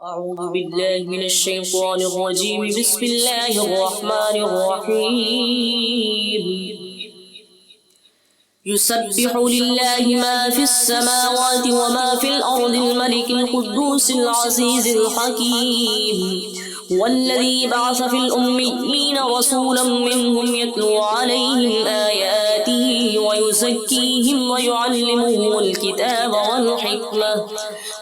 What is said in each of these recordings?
أعوذ بالله من الشيطان الرجيم بسم الله الرحمن الرحيم يسبح لله ما في السماوات وما في الأرض الملك القدوس العزيز الحكيم والذي بعث في الأميين رسولا منهم يتلو عليهم آياته ويزكيهم ويعلمهم الكتاب والحكمة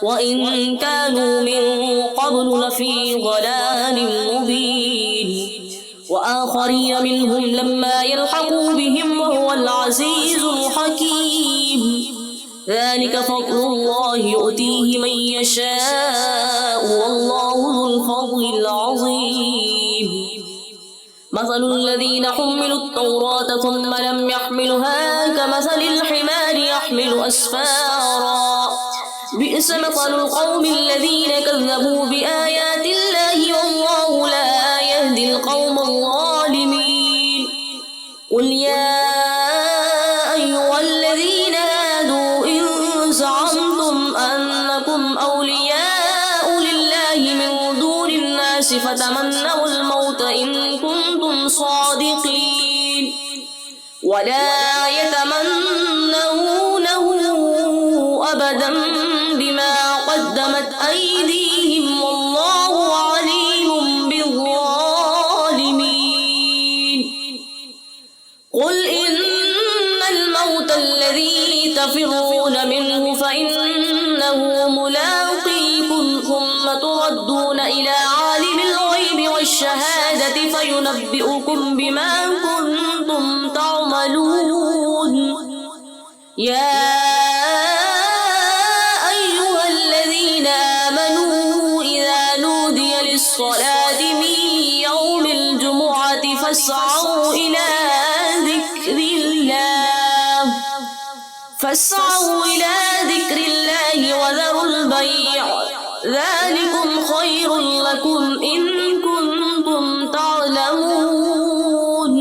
وإن كانوا من قبل لفي ضلال مبين وآخرين منهم لما يلحقوا بهم وهو العزيز الحكيم ذلك فضل الله يؤتيه من يشاء والله ذو الفضل العظيم مثل الذين حملوا التوراة ثم لم يحملوها كمثل الحمار يحمل أسفارا بئس مثل القوم الذين كذبوا بآيات الله والله لا يهدي القوم الظالمين قل يا أيها الذين هادوا إن زعمتم أنكم أولياء لله من دون الناس فتمنوا الموت إن كنتم صادقين ولا يتمنونه أبدا بما قدمت أيديهم والله عليم بالظالمين قل إن الموت الذي تفرون منه فإنه ملاقيكم ثم تردون إلى عالم الغيب والشهادة فينبئكم بما كنتم تعملون يا أيها الذين آمنوا إذا نودي للصلاة من يوم الجمعة فاسعوا إلى ذكر الله وذروا البيع ذلكم خير لكم إن كنتم تعلمون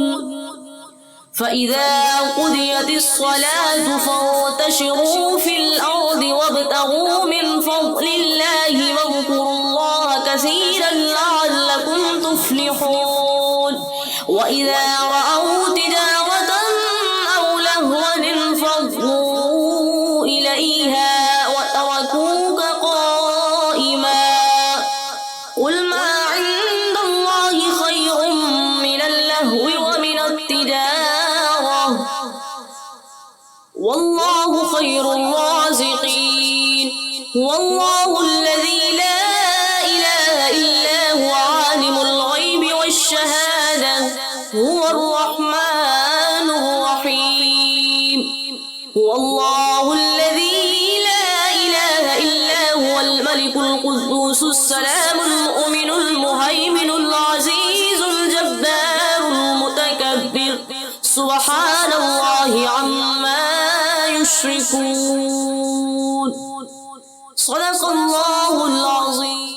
فإذا قضيت الصلاة فانتشروا في الأرض وابتغوا من فضل الله واذكروا الله كثيرا لعلكم تفلحون وإذا رأوا تجارة أو لهوا انفضوا إليها وتركوك قائما قل ما عند الله خير من اللهو ومن التجارة والله خير الرازقين والله الذي لا إله إلا هو عالم الغيب والشهادة هو الرحمن الرحيم هو الله الذي لا إله إلا هو الملك القدوس السلام المؤمن المهيمن العزيز الجبار المتكبر سبحان الله عما يشركون صدق الله العظيم.